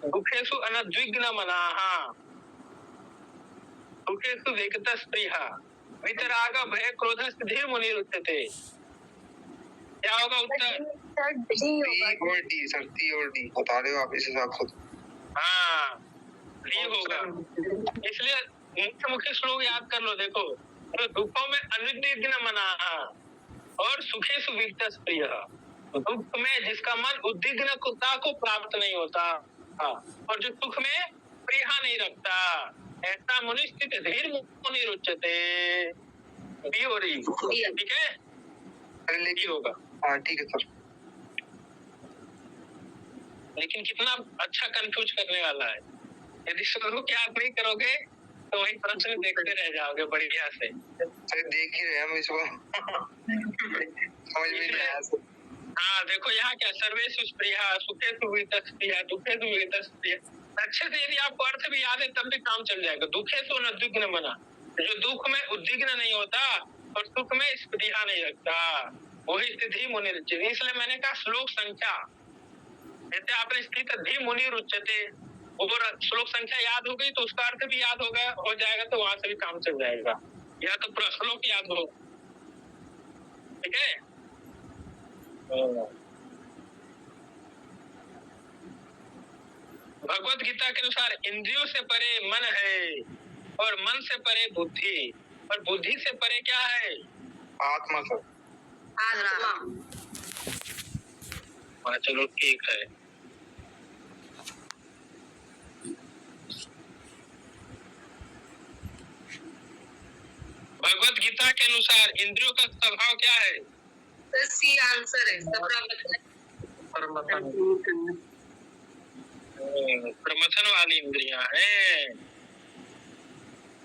दुखेषु अनद्विग्न मनाः, दुखेषु विगत स्पृहा, वितराग भय क्रोध धीर मुनि रुच्यते। क्या होगा उत्तर? सर डी होगा। डी और डी सर, डी और डी बता रहे हो आप इस हिसाब से। हाँ, डी होगा। इसलिए मुख्य मुख्य श्लोक याद कर लो। देखो, तो दुखों में अनद्विग्न मनाः और सुखेषु विगत स्पृहा। दुख में जिसका मन उद्विग्नता को प्राप्त नहीं होता और जो सुख में प्रिया नहीं रखता, ऐसा मुनि स्थित धीर मुनि रुच्यते। बी हो रही, ठीक है? लेकिन होगा। हाँ ठीक है सर। लेकिन कितना अच्छा कंफ्यूज करने वाला है। यदि शुरू क्या आप नहीं करोगे तो वही प्रश्न देखते रह जाओगे बढ़िया से। सर देख ही रहे हैं हम इसको। समझ में नहीं आया सर। हाँ देखो यहाँ क्या, सर्वेषु स्पृहा सुखेषु वितस्पृहा दुखेषु वितस्पृहा। अच्छे से यदि आपको अर्थ भी याद है तब भी काम चल जाएगा। दुखेषु उद्विग्न बना, जो दुख में उद्विग्न नहीं होता और सुख में स्पृहा नहीं रखता, वही स्थिति मुनि रुच्यते। इसलिए मैंने कहा श्लोक संख्या, जैसे आपने स्थित धी मुनि रुच्यते, और श्लोक संख्या याद हो गई तो उसका अर्थ भी याद होगा, हो जाएगा तो वहां से भी काम चल जाएगा। या तो पूरा श्लोक याद हो, ठीक है। भगवत गीता के अनुसार इंद्रियों से परे मन है और मन से परे बुद्धि, और बुद्धि से परे क्या है? आत्मा सर। आत्मा। हाँ चलो ठीक है। भगवत गीता के अनुसार इंद्रियों का स्वभाव क्या है? सी आंसर है प्रमथन वाली इंद्रियां हैं।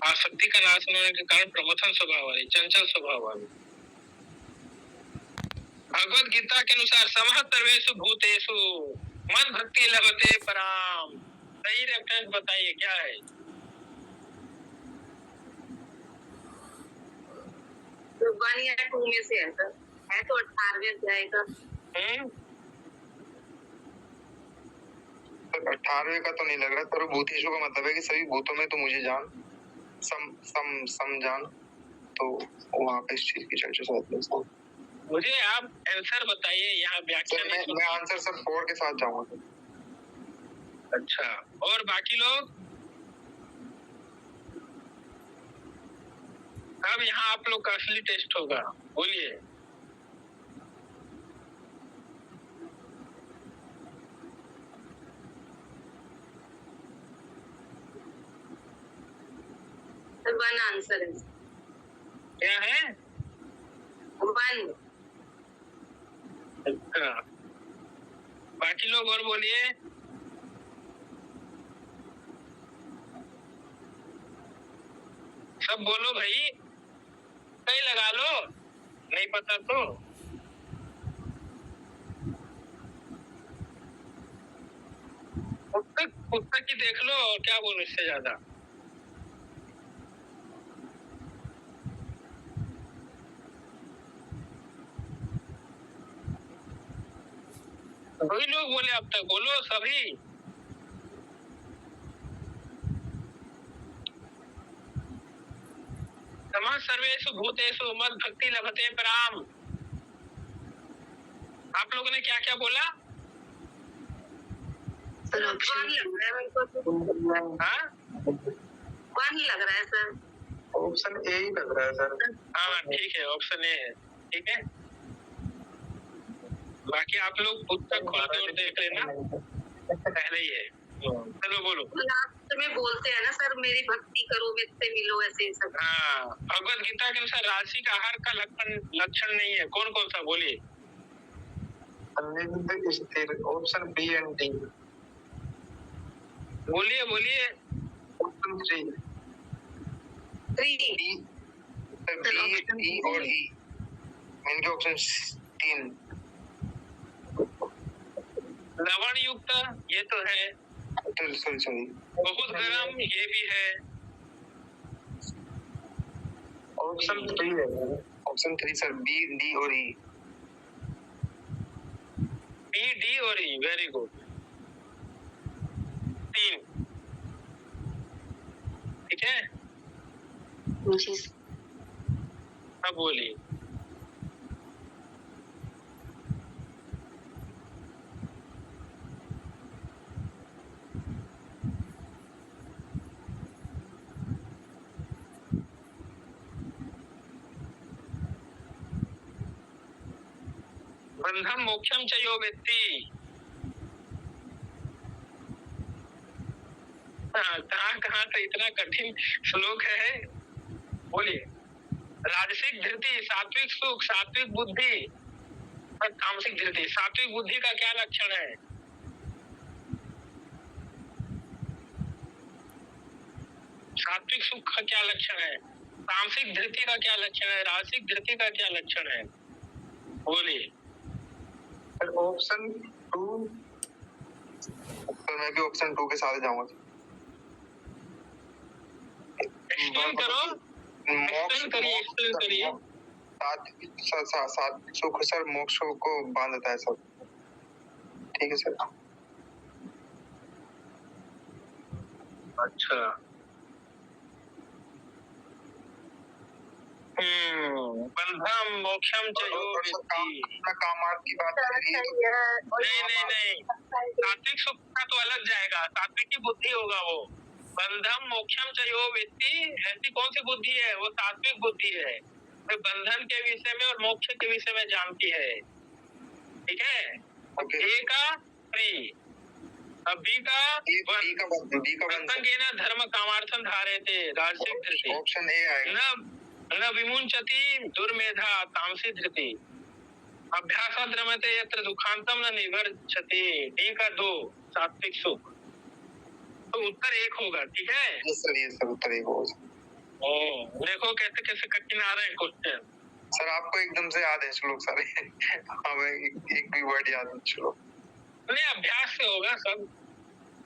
आसक्ति का नाश होने के कारण प्रमथन स्वभाव वाली, चंचल स्वभाव वाली। भगवत गीता के अनुसार समः सर्वेषु भूतेषु मन भक्ति लभते पराम। सही रेफरेंस बताइए क्या है? वन या टू में से है सर, है तो 18वें अध्याय का। 18वें का तो नहीं लग रहा, पर भूतेषु का मतलब है कि सभी भूतों में तो मुझे जान, समझान, तो वहाँ पे इस चीज की चर्चा साथ में। मुझे आप आंसर बताइए, यहाँ व्याख्या नहीं। मैं आंसर सर 4 के साथ जाऊंगा। अच्छा, और बाकी लोग? अब यहाँ आप लोग का असली टेस्ट होगा, बोलिए। वन आंसर है। क्या है? वन। अच्छा, बाकी लोग और बोलिए। सब बोलो भाई, कहीं लगा लो, नहीं पता तो। पुस्तक ही देख लो, और क्या बोलो इससे ज्यादा। वही लोग बोले अब तक, बोलो सभी। समः सर्वेषु भूतेषु मद भक्ति लभते पराम। आप लोगों ने क्या क्या बोला? वन लग रहा है मेरे को तो। हाँ, वन लग रहा है सर। ऑप्शन ए ही लग रहा है सर। हाँ ठीक है, ऑप्शन ए है, ठीक है। बाकी आप लोग पुस्तक खोल के और देख लेना, पहले ही है। चलो बोलो। लास्ट में बोलते हैं ना सर, मेरी भक्ति करो मुझसे मिलो, ऐसे सब। हाँ, भगवत गीता के अनुसार राशि का आहार का लक्षण नहीं है। कौन कौन सा बोलिए? स्थिर, ऑप्शन बी एंड डी। बोलिए बोलिए। ऑप्शन 3 बी और ई, इनके ऑप्शन 3। लवण युक्त ये तो है, सॉरी बहुत गर्म ये भी है। ऑप्शन 3 है। ऑप्शन 3 सर, बी डी और ई। बी डी और ई, वेरी गुड। 3, ठीक है। अब बोलिए। बंधम मोक्षम च यो वेत्ति। कहाँ तो इतना कठिन श्लोक है, बोलिए। राजसिक धृति, सात्विक सुख, सात्विक बुद्धि और तामसिक धृति। सात्विक बुद्धि का क्या लक्षण है? सात्विक सुख का क्या लक्षण है, तामसिक धृति का क्या लक्षण है, रासिक धृति का क्या लक्षण है, बोलिए। ऑप्शन 2 सर, मैं भी ऑप्शन 2 के साथ जाऊंगा। एक्सप्लेन करो, एक्सप्लेन करिए। सात सुख सर मोक्ष को बांधता है सर। ठीक है सर। अच्छा, बंधम मोक्षम च यो विद्धि। कामार्थ की बात कर रही है तो नहीं, सात्विक सुख का तो अलग जाएगा, सात्विक की बुद्धि होगा वो। बंधम मोक्षम च यो विद्धि, ऐसी कौन सी बुद्धि है, वो सात्विक बुद्धि है, वो बंधन के विषय में और मोक्ष के विषय में जानती है। ठीक है। ए का प्री, अब बी का बंधन धर्म कामार्थन धारे थे, राजसिक धृति। ऑप्शन ए आएगा। न विमुंचति दुर्मेधा तामसी धृति, अभ्यासात् रमते यत्र दुखांतम न निवर्च्छति। डी का 2 सात्विक सुख। तो उत्तर 1 होगा। ठीक है। ये सर उत्तर 1 होगा। देखो कैसे कैसे कठिन आ रहे हैं क्वेश्चन। सर आपको एकदम से याद है श्लोक सारे? हमें एक भी वर्ड याद नहीं श्लोक। नहीं, अभ्यास से होगा सब।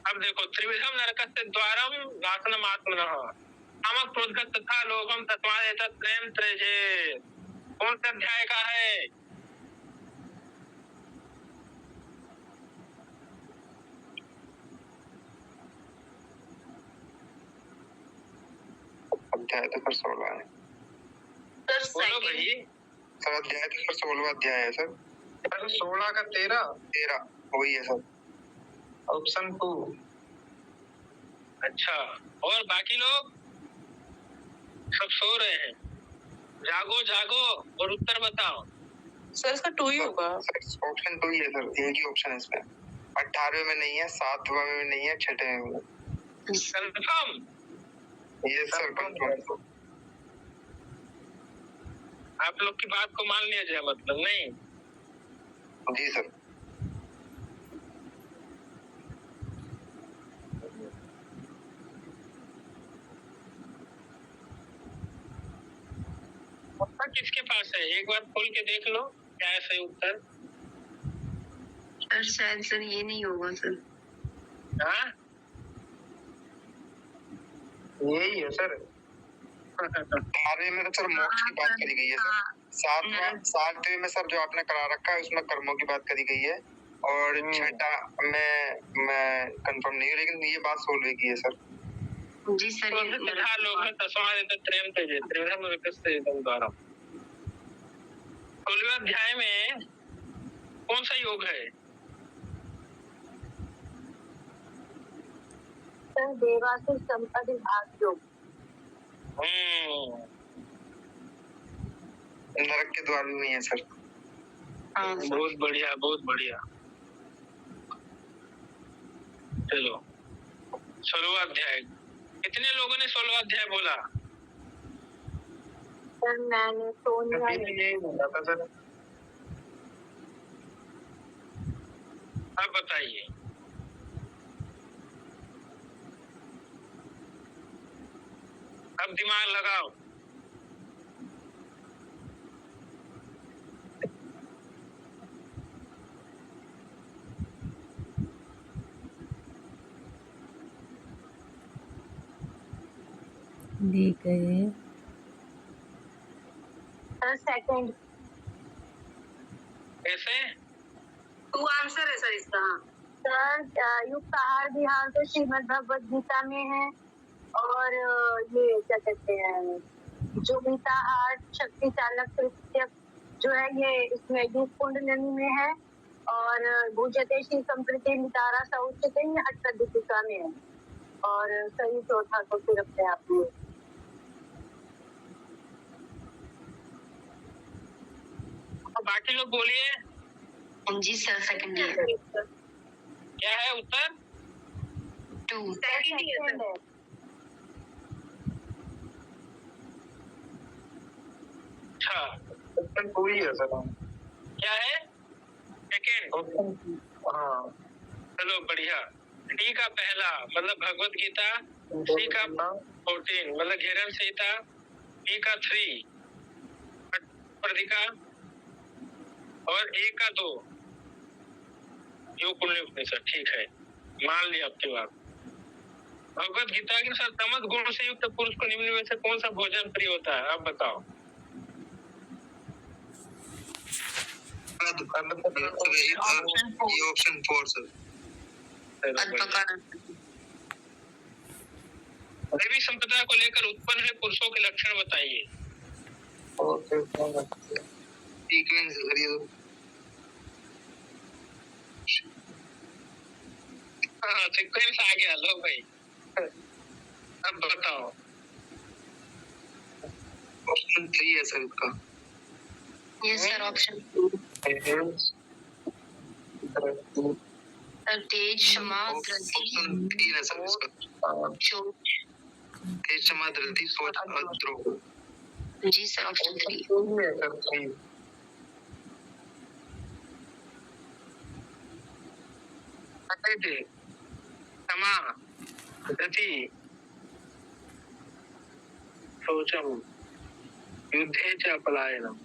अब देखो, त्रिविधम नरकस्य द्वारम वासनम आत्मनः, कामः क्रोधः तथा लोभम तस्मात् एतत् त्रयं त्यजेत्। कौन सा अध्याय का है? अध्याय तो फिर 16 है बोलो भाई। सर। अध्याय तो फिर 16वां अध्याय है सर। 16 का 13 वही है सर। ऑप्शन 2। अच्छा, और बाकी लोग सब सो रहे हैं, जागो जागो और उत्तर बताओ। सर इसका 2 ही होगा। ऑप्शन 2 ही है सर, एक ही ऑप्शन है इसमें। 18वें में नहीं है, 7वें में नहीं है, 6वें में। कंफर्म? ये सर कंफर्म। आप लोग की बात को मान लिया जाए, मतलब नहीं? जी सर। उत्तर किसके पास है, एक बार खोल के देख लो क्या है सही उत्तर। सर शायद सर ये नहीं होगा सर। हाँ, यही है सर। 18वें में तो सर मोक्ष की बात करी गई है सर। 7वें में सर जो आपने करा रखा है उसमें कर्मों की बात करी गई है, और 6 में मैं कंफर्म नहीं हूँ, लेकिन ये बात 16वें की है सर। जी सर। लोग तस्मात् एतत् त्रयं त्यजेत्, त्रिविधम नरकस्य द्वारम। 16वें अध्याय में कौन सा योग है? देवासुर संपत्ति भाग योग। नरक के द्वार भी नहीं है सर। बहुत बढ़िया, बहुत बढ़िया। चलो 16वां अध्याय। कितने लोगों ने 16वां अध्याय बोला? सर मैंने सोनिया यही बोला था सर। अब बताइए। अब दिमाग लगाओ। ठीक है सर। सेकंड। कैसे? 2 आंसर है सर इसका। सर युक्त आहार विहार तो श्रीमद् भगवद गीता में है, और ये क्या कहते हैं, जो गीताहार शक्ति चालक कृत्य जो है ये इसमें कुंडलिनी में है, और भुजते श्री संप्रति नितारा सौचते ये अष्टदिक्का में है, और सही चौथा तो फिर अपने आप में। बाकी लोग बोलिए। जी सर सेकंड है। क्या है उत्तर? 2 सेकंड है। अच्छा, ऑप्शन 2 ही है सर। क्या है? सेकेंड। हाँ। चलो बढ़िया। डी का पहला मतलब भगवत गीता, सी का 14 मतलब घेरण संहिता, बी का 3 प्रदिका और ए का 2 योग कुंडली उपनिषद। ठीक है, मान लिया आपकी बात। भगवत गीता के अनुसार तमस गुण से युक्त पुरुष को निम्न में से कौन सा भोजन प्रिय होता है, आप बताओ। ये ऑप्शन 4 सर। देवी संप्रदाय को लेकर उत्पन्न है पुरुषों के लक्षण बताइए। हाँ, सीक्वेंस आ गया, लो भाई। अब बताओ। ऑप्शन 3 है सर इसका। ये सर ऑप्शन तेज क्षमा ऑप्शन 3 है सर इसका। तेज क्षमा धृति सोच द्रोह। जी सर ऑप्शन 3 क्षमा धृति शौचम युद्धे च पलायनम।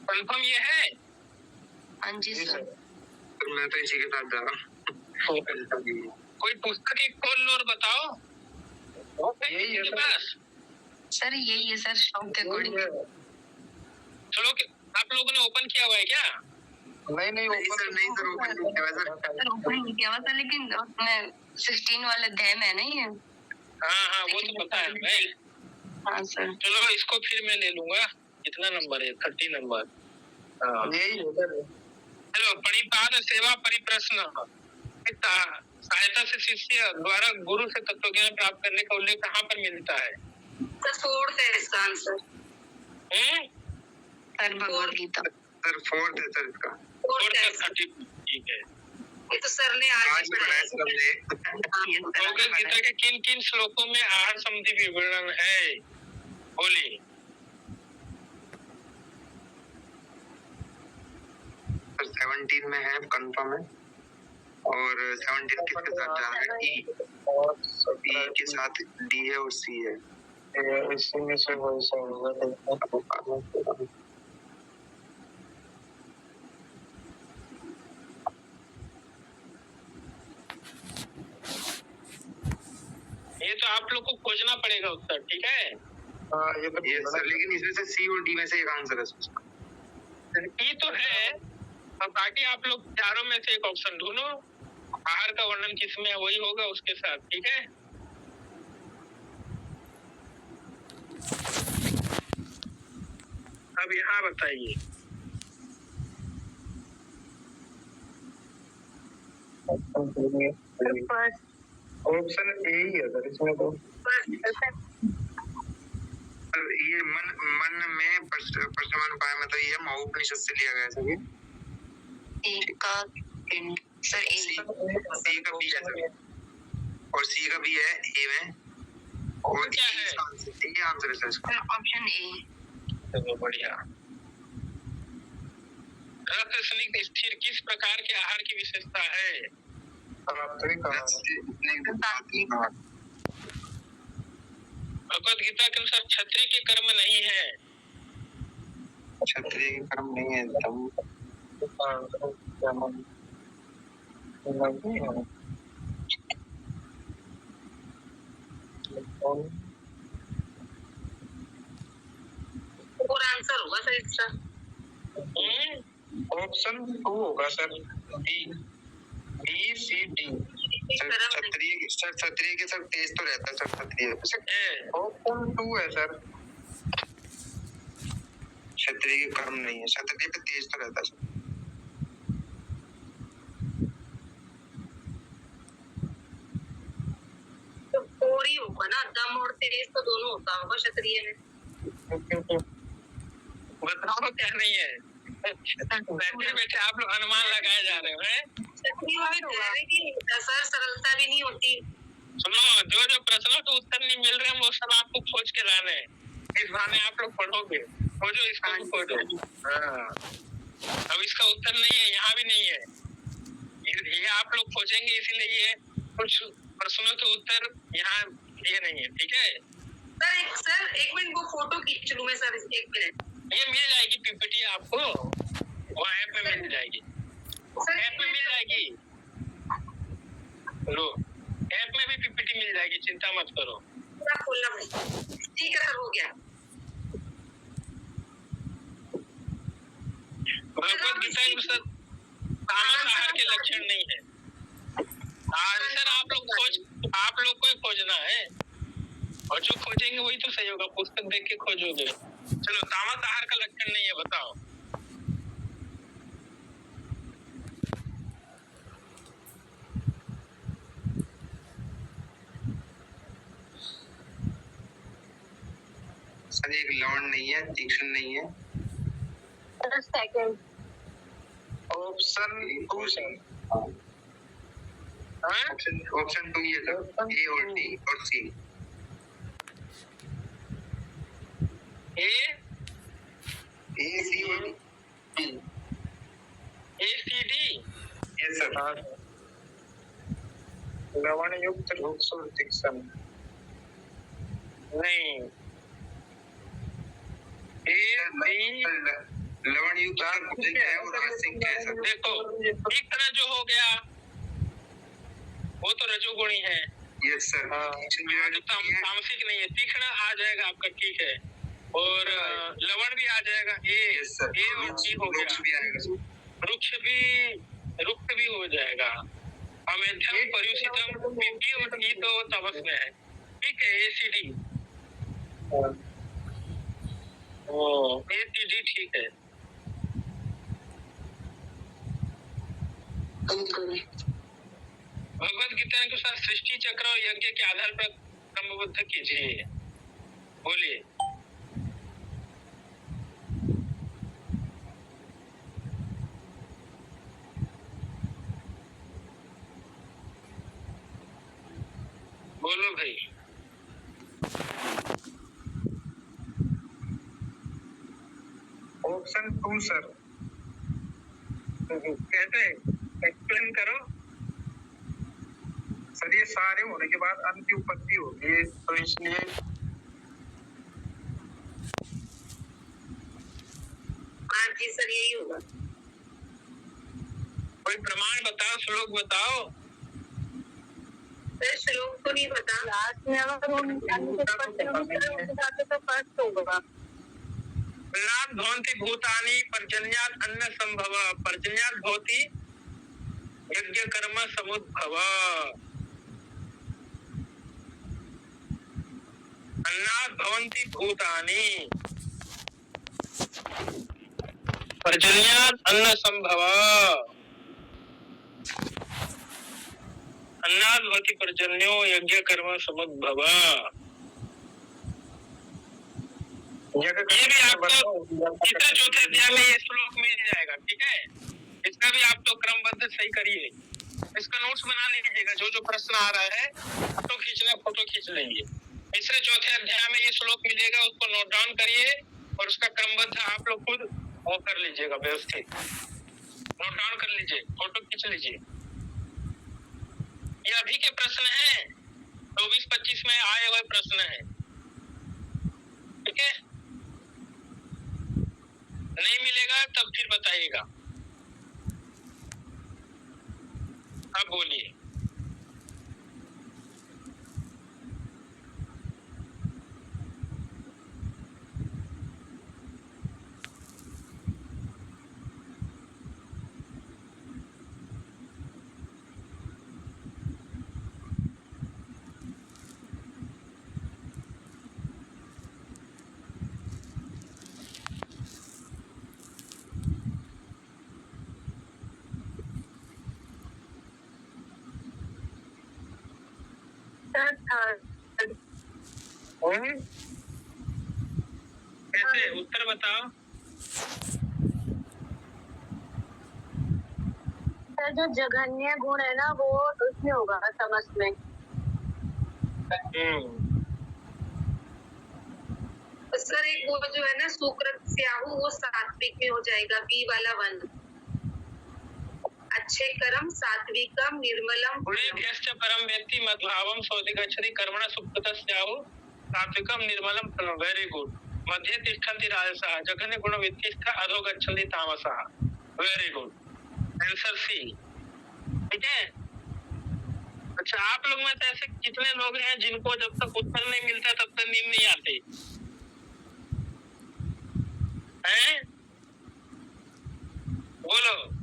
कंफर्म ये है? हाँ जी सर। मैं तो इसी के साथ जा रहा हूँ। कोई पुस्तक एक खोल लो और बताओ। यही है पास। सर यही है सर, श्लोक के अकॉर्डिंग। चलो, आप लोगों ने ओपन किया हुआ है क्या? नहीं ओपन नहीं सर, ओपन नहीं किया सर। सर ओपन नहीं किया हुआ सर, लेकिन उसमें 16 वाला अध्याय में है ना ये। हाँ, वो तो पता है मैं। हाँ सर। चलो, इसको फिर मैं ले लूंगा। कितना नंबर है? 30 नंबर। यही है सर। चलो, परिपाद सेवा परिप्रश्न। सहायता से शिष्य द्वारा गुरु से तत्वज्ञान प्राप्त करने का उल्लेख कहाँ पर मिलता है? सर 4th है इसका answer. Sir Bhagavad Gita. Sir 4th है सर इसका। 4th है। 30। ठीक है। ये तो सर ने आज पढ़ाया सर हमने। भगवत गीता के किन किन श्लोकों में आहार संबंधी विवरण है? बोलिए। सर 17 में है, कंफर्म है। और 17 किसके साथ जा रहा है? ई के साथ डी है और सी है। इसी में से वही सा होगा। ये तो आप लोग को खोजना पड़ेगा उत्तर, ठीक है? हाँ, ये सर, लेकिन इसमें से सी और डी में से एक आंसर है। ई तो है, और बाकी आप लोग चारों में से एक ऑप्शन ढूंढो। आहार का वर्णन किसमें है वही होगा उसके साथ, ठीक है? अब यहाँ बताइए। ऑप्शन ए ही है सर इसमें तो। ये मन में प्रश्न पाया, मतलब ये महोपनिषद से लिया गया सर। ये एक का सर सी का बी है सर, और सी का बी है ए में, और क्या है? ये आंसर है सर इसका। Option A. चलो, बढ़िया। रक्त स्निग्ध स्थिर किस प्रकार के आहार की विशेषता है? भगवत गीता के अनुसार क्षत्रिय के कर्म नहीं है। क्षत्रिय के कर्म नहीं है तब और आंसर होगा सर इसका। ऑप्शन 2 होगा सर, बी सी डी। क्षत्रिय के सर तेज तो रहता है सर, क्षत्रिय। ऑप्शन 2 है सर। क्षत्रिय के कर्म नहीं है, क्षत्रिय पे तेज तो रहता है सर। तो 4 ही होगा ना, दम और तेज तो दोनों होता होगा क्षत्रिय में। बताओ क्या नहीं है? बैठे बैठे आप लोग अनुमान लगाए जा रहे हो। सर सरलता भी नहीं होती। सुनो, जो जो प्रश्नों के उत्तर नहीं मिल रहे हैं वो सब आपको खोज के लाने हैं। इस बहाने आप लोग पढ़ोगे। खोजो, इसका भी खोजो। हाँ, अब इसका उत्तर नहीं है, यहाँ भी नहीं है। ये आप लोग खोजेंगे, इसीलिए ये कुछ प्रश्नों के उत्तर यहाँ ये नहीं है, ठीक है। सर एक मिनट, वो फोटो खींच लूं मैं सर, एक मिनट। ये मिल जाएगी पीपीटी आपको, वो ऐप में मिल जाएगी, ऐप में मिल जाएगी। लो, ऐप में भी पीपीटी मिल जाएगी, चिंता मत करो। पूरा खोलना भाई। ठीक है सर, हो गया। भगवत गीता में सर तामस आहार के लक्षण नहीं है। सर आप लोग को ही खोजना है, और जो खोजेंगे वही तो सही होगा, पुस्तक देख के खोजोगे। चलो, तामस आहार का लक्षण नहीं है, बताओ। सर एक लवण नहीं है, तीक्ष्ण नहीं है। Second option 2 sir. ऑप्शन 2 ये सर, ए और डी और सी। ए सी और डी। ए सी डी। Yes sir. लवण युक्त रूक्ष और तीक्ष्ण नहीं। लवण युक्त भोजन क्या है और रसिक क्या है सर? देखो, तीक्ष्ण जो हो गया वो तो रजोगुणी है। Yes sir. जो तामसिक नहीं है, तीक्ष्ण आ जाएगा आपका, ठीक है। और लवण भी आ जाएगा, ए और डी हो गया। वृक्ष भी हो जाएगा। अमेध्यम परियुषितम पी और ई तो तमस में है, ठीक है। एसीडी, एसीडी ठीक है। भगवत गीता के अनुसार सृष्टि चक्र और यज्ञ के आधार पर क्रमबद्ध कीजिए, बोलिए। बोलो भाई। Option 2 sir. कैसे, एक्सप्लेन करो। सर ये सारे होने के बाद अन्न की उत्पत्ति होगी, तो इसलिए हाँ जी सर, यही होगा। कोई प्रमाण बताओ, श्लोक बताओ। सर श्लोक तो नहीं पता। लास्ट में अगर हम तो फर्स्ट होगा। प्रणाम भवन्ति भूतानि पर्जन्यात् अन्न संभव, पर्जन्यात् भवति यज्ञ कर्म समुद्भव। अन्नात् भवन्ति भूतानि पर्जन्यात् अन्न संभव, अन्नात् भवति पर्जन्यो यज्ञ कर्म समुद्भव। ये भी आपको तीसरे चौथे अध्याय में ये श्लोक मिल जाएगा, ठीक है। इसका भी आप तो क्रमबद्ध सही करिए, इसका नोट्स बना लीजिएगा। जो जो प्रश्न आ रहा है फोटो खींचना, फोटो खींच लेंगे। तीसरे चौथे अध्याय में ये श्लोक मिलेगा, उसको नोट डाउन करिए और उसका क्रमबद्ध आप लोग खुद वो कर लीजिएगा, व्यवस्थित नोट डाउन कर लीजिए, फोटो खींच लीजिए। ये अभी के प्रश्न है, 24-25 में आए हुए प्रश्न है, ठीक है। नहीं मिलेगा तब फिर बताइएगा। अब बोलिए। कैसे, उत्तर बताओ। सर जो जघन्य गुण है ना, वो उसमें होगा, तमस में। सर एक वो जो है ना सुकृत स्याहु, वो सात्विक में हो जाएगा, बी वाला 1। अच्छे कर्म, सात्विकम, निर्मलम, गुणेभ्यश्च परम व्यक्ति मद्भावम सोऽधिगच्छति कर्मणः सुकृतस्याहु सात्विकम निर्मलम फलम। Very good. मध्ये तिष्ठन्ति राजसः जघन्य गुणवित्तिष्ठा अधो गच्छन्ति तामसः। Very good. Answer C. ठीक है। अच्छा, आप लोग में से ऐसे कितने लोग हैं जिनको जब तक उत्तर नहीं मिलता तब तक नींद नहीं आती हैं? बोलो।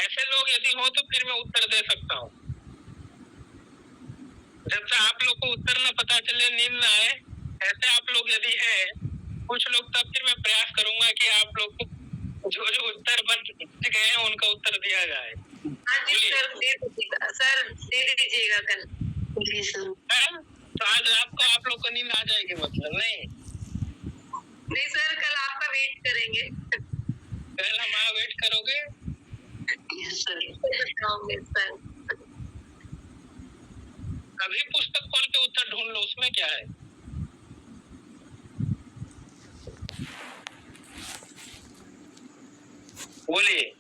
ऐसे लोग यदि हो तो फिर मैं उत्तर दे सकता हूँ। जब तक आप लोग को उत्तर न पता चले, नींद न आए, ऐसे आप लोग यदि है कुछ लोग, तब फिर मैं प्रयास करूंगा कि आप लोग को जो जो उत्तर बच गए हैं उनका उत्तर दिया जाए। हाँ जी सर, दे दीजिएगा सर, दे दीजिएगा कल। हैं? तो आज रात को आप लोग को नींद आ जाएगी, मतलब नहीं? नहीं सर, कल आपका वेट करेंगे। कल हमारा वेट करोगे? बताओगे सर। अभी पुस्तक खोल के उत्तर ढूंढ लो, उसमें क्या है। बोलिए।